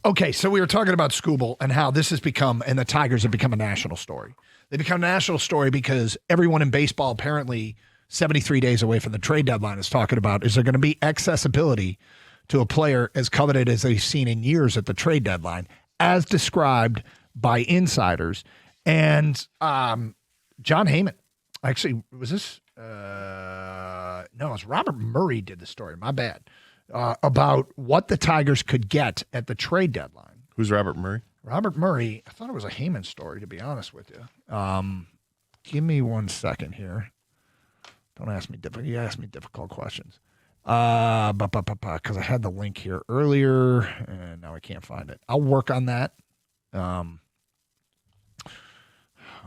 Okay, so we were talking about Skubal and how this has become, and the Tigers have become a national story. They become a national story because everyone in baseball, apparently 73 days away from the trade deadline, is talking about, is there going to be accessibility to a player as coveted as they've seen in years at the trade deadline, as described by insiders. And John Heyman, actually, was this? No, it was Robert Murray did the story. My bad. About what the Tigers could get at the trade deadline. Who's Robert Murray? Robert Murray, I thought it was a Heyman story, to be honest with you. Give me 1 second here. Don't ask me difficult. You ask me difficult questions. Because I had the link here earlier, and now I can't find it. I'll work on that.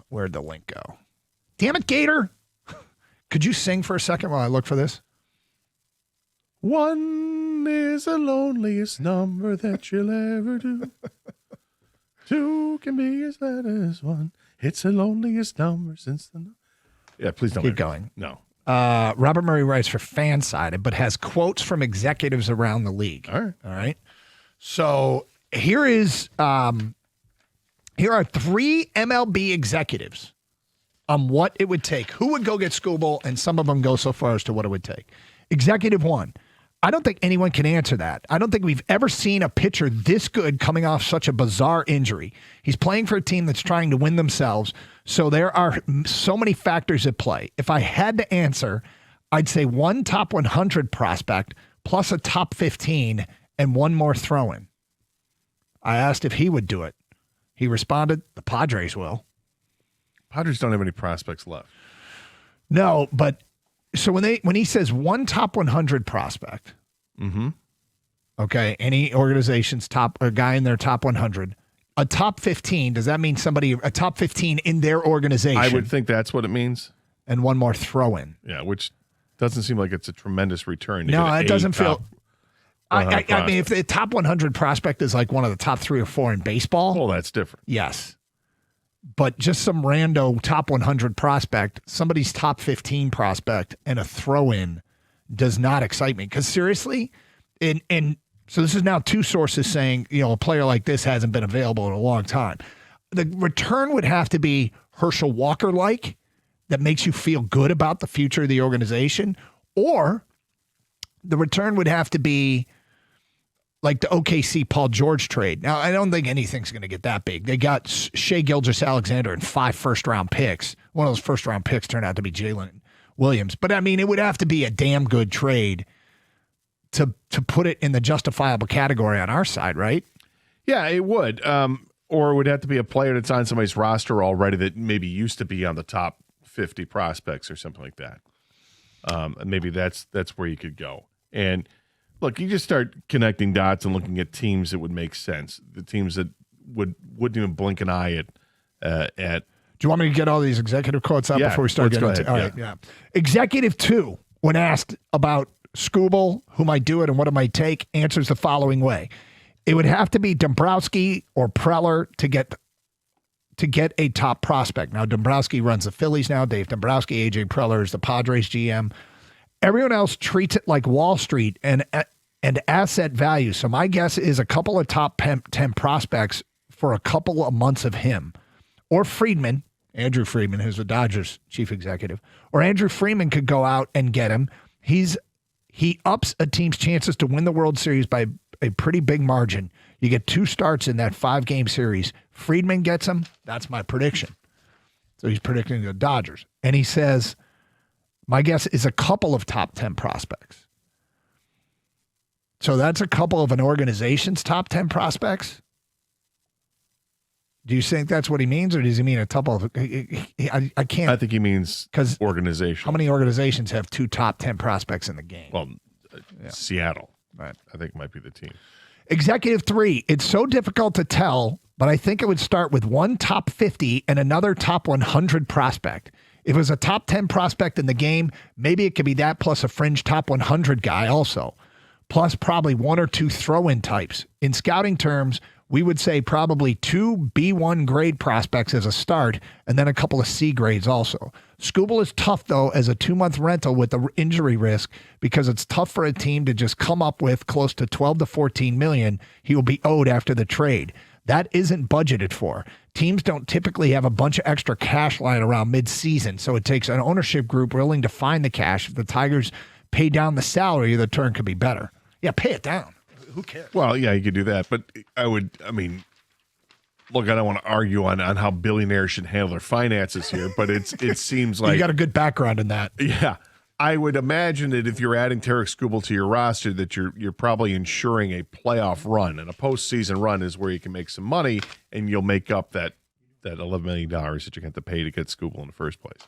Where'd the link go? Damn it, Gator! Could you sing for a second while I look for this? One is the loneliest number that you'll ever do. Two can be as bad as one. It's the loneliest number since the... Yeah, please don't. Keep going. No. Robert Murray writes for Fansided, but has quotes from executives around the league. All right. So here are 3 MLB executives on what it would take. Who would go get Skubal, and some of them go so far as to what it would take. Executive 1. I don't think anyone can answer that. I don't think we've ever seen a pitcher this good coming off such a bizarre injury. He's playing for a team that's trying to win themselves, so there are so many factors at play. If I had to answer, I'd say 1 top 100 prospect plus a top 15 and 1 more throw-in. I asked if he would do it. He responded, the Padres will. Padres don't have any prospects left. No, but so when he says 1 top 100 prospect, okay, any organization's a guy in their top 100, a top 15, does that mean a top 15 in their organization? I would think that's what it means. And 1 more throw-in. Yeah, which doesn't seem like it's a tremendous return. No, it doesn't feel. I mean, if the top 100 prospect is like one of the top 3 or 4 in baseball. Well, that's different. Yes. But just some rando top 100 prospect, somebody's top 15 prospect, and a throw-in does not excite me. Because seriously, and so this is now 2 sources saying, a player like this hasn't been available in a long time. The return would have to be Herschel Walker-like, that makes you feel good about the future of the organization, or the return would have to be like the OKC Paul George trade. Now, I don't think anything's going to get that big. They got Shea Gilgeous-Alexander and 5 first-round picks. One of those first-round picks turned out to be Jalen Williams. But, I mean, it would have to be a damn good trade to put it in the justifiable category on our side, right? Yeah, it would. Or it would have to be a player that's on somebody's roster already that maybe used to be on the top 50 prospects or something like that. Maybe that's where you could go. And look, you just start connecting dots and looking at teams that would make sense. The teams that wouldn't even blink an eye at. Do you want me to get all these executive quotes out before we start getting into it? All right, yeah. Executive 2, when asked about Skubal, who might do it and what it might take, answers the following way. It would have to be Dombrowski or Preller to get a top prospect. Now, Dombrowski runs the Phillies now. Dave Dombrowski, AJ Preller is the Padres GM. Everyone else treats it like Wall Street and asset value. So my guess is a couple of top 10 prospects for a couple of months of him. Or Friedman, Andrew Friedman, who's the Dodgers chief executive. Or Andrew Friedman could go out and get him. He ups a team's chances to win the World Series by a pretty big margin. You get 2 starts in that 5-game series. Friedman gets him. That's my prediction. So he's predicting the Dodgers. And he says, my guess is a couple of top 10 prospects. So that's a couple of an organization's top 10 prospects. Do you think that's what he means, or does he mean a couple of? I can't. I think he means organization. How many organizations have 2 top 10 prospects in the game? Well, Seattle, right? I think might be the team. Executive 3. It's so difficult to tell, but I think it would start with 1 top 50 and another top 100 prospect. If it was a top 10 prospect in the game, maybe it could be that plus a fringe top 100 guy also. Plus probably 1 or 2 throw-in types. In scouting terms, we would say probably 2 B1 grade prospects as a start and then a couple of C grades also. Skubal is tough, though, as a 2-month rental with the injury risk because it's tough for a team to just come up with close to 12 to 14 million he will be owed after the trade. That isn't budgeted for. Teams don't typically have a bunch of extra cash lying around mid-season, so it takes an ownership group willing to find the cash. If the Tigers pay down the salary, the turn could be better. Yeah, pay it down. Who cares? Well, yeah, you could do that, but look, I don't want to argue on how billionaires should handle their finances here, but it seems like you got a good background in that. Yeah. I would imagine that if you're adding Tarik Skubal to your roster, that you're probably ensuring a playoff run, and a postseason run is where you can make some money, and you'll make up that $11 million that you have to pay to get Skubal in the first place.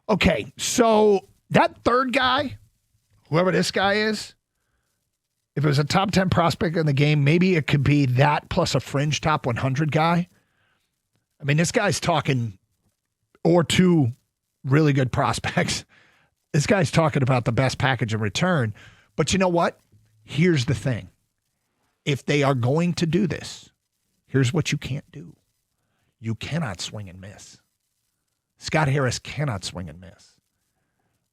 Okay, so that third guy, whoever this guy is, if it was a top 10 prospect in the game, maybe it could be that plus a fringe top 100 guy. I mean, this guy's talking, or 2 really good prospects. This guy's talking about the best package in return. But you know what? Here's the thing. If they are going to do this, here's what you can't do. You cannot swing and miss. Scott Harris cannot swing and miss.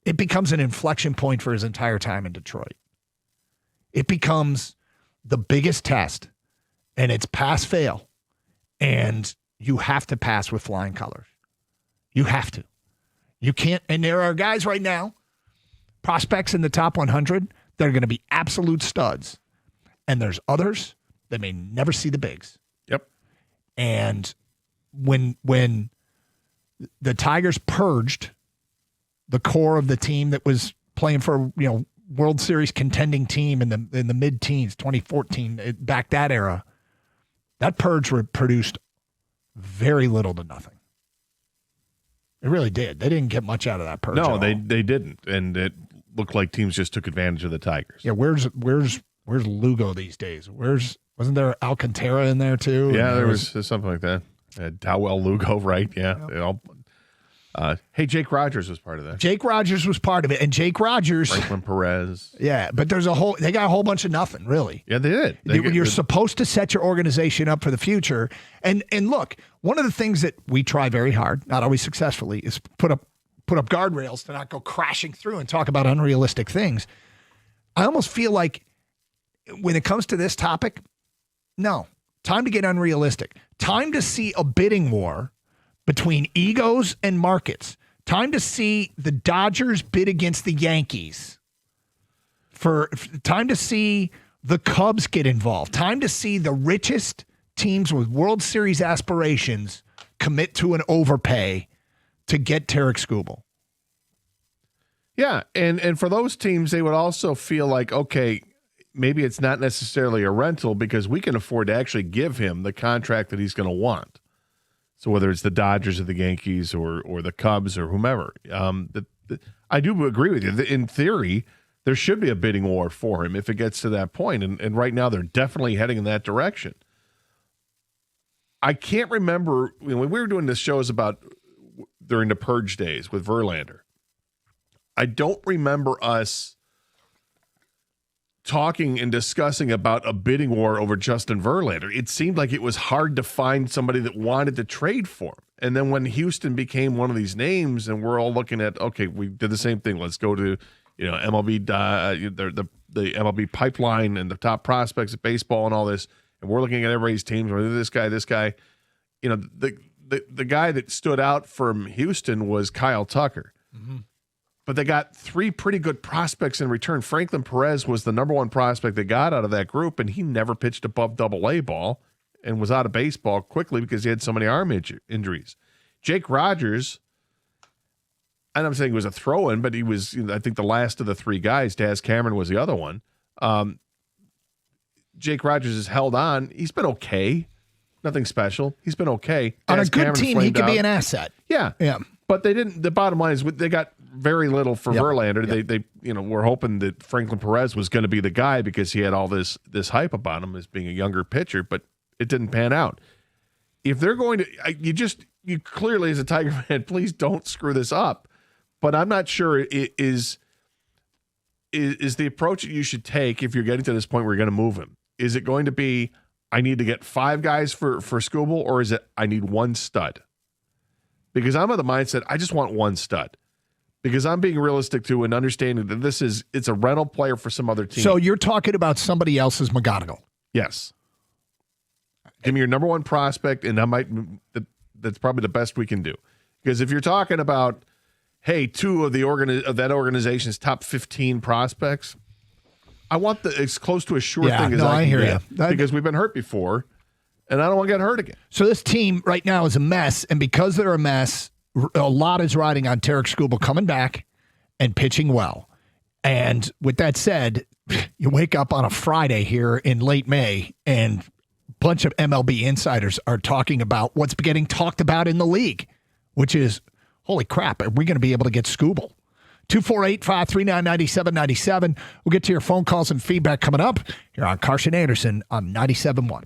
It becomes an inflection point for his entire time in Detroit. It becomes the biggest test, and it's pass-fail, and you have to pass with flying colors. You have to. You can't, and there are guys right now, prospects in the top 100, that are going to be absolute studs, and there's others that may never see the bigs. Yep. And when the Tigers purged the core of the team that was playing for, World Series contending team in the mid-teens, 2014, back that era, that purge produced very little to nothing. It really did. They didn't get much out of that purge. No, they didn't, and it looked like teams just took advantage of the Tigers. Yeah, where's Lugo these days? Wasn't there Alcantara in there too? Yeah, there was something like that. Dowell Lugo, right? Yeah, Yep. Hey, Jake Rogers was part of that. Jake Rogers was part of it, and Jake Rogers, Franklin Perez. Yeah, but they got a whole bunch of nothing, really. Yeah, they did. You're supposed to set your organization up for the future, and look, one of the things that we try very hard, not always successfully, is put up guardrails to not go crashing through and talk about unrealistic things. I almost feel like when it comes to this topic, no, time to get unrealistic. Time to see a bidding war between egos and markets. Time to see the Dodgers bid against the Yankees. Time to see the Cubs get involved. Time to see the richest teams with World Series aspirations commit to an overpay to get Tarik Skubal. Yeah, and for those teams, they would also feel like, okay, maybe it's not necessarily a rental because we can afford to actually give him the contract that he's going to want. So whether it's the Dodgers or the Yankees or the Cubs or whomever, I do agree with you. In theory, there should be a bidding war for him if it gets to that point. And right now they're definitely heading in that direction. I can't remember when we were doing this shows about during the purge days with Verlander. I don't remember us talking and discussing about a bidding war over Justin Verlander. It seemed like it was hard to find somebody that wanted to trade for him. And then when Houston became one of these names and we're all looking at, okay, we did the same thing. Let's go to, MLB, the MLB pipeline and the top prospects of baseball and all this. And we're looking at everybody's teams, whether this guy, the guy that stood out from Houston was Kyle Tucker. Mm-hmm. But they got 3 pretty good prospects in return. Franklin Perez was the number 1 prospect they got out of that group, and he never pitched above Double-A ball and was out of baseball quickly because he had so many arm injuries. Jake Rogers, and I'm saying he was a throw-in, but he was, I think, the last of the 3 guys. Daz Cameron was the other one. Jake Rogers has held on. He's been okay. Nothing special. He's been okay. On a good team, he could be an asset. Yeah. Yeah. But they didn't. The bottom line is they got very little for Verlander. Yep. They were hoping that Franklin Perez was going to be the guy because he had all this hype about him as being a younger pitcher, but it didn't pan out. If they're going to, you clearly as a Tiger fan, please don't screw this up. But I'm not sure it is the approach that you should take if you're getting to this point where you're going to move him. Is it going to be, I need to get 5 guys for Skubal, or is it I need 1 stud? Because I'm of the mindset I just want 1 stud. Because I'm being realistic too and understanding that it's a rental player for some other team. So you're talking about somebody else's McGonigal. Yes. Give me your number 1 prospect, and that's probably the best we can do. Because if you're talking about, hey, 2 of that organization's top 15 prospects, I want as close to a sure thing as I can get. Because we've been hurt before, and I don't want to get hurt again. So this team right now is a mess, and because they're a mess, a lot is riding on Tarik Skubal coming back and pitching well. And with that said, you wake up on a Friday here in late May, and a bunch of MLB insiders are talking about what's getting talked about in the league, which is, holy crap, are we going to be able to get Skubal? 248-539-9797. We'll get to your phone calls and feedback coming up here on Karsch and Anderson on 97.1.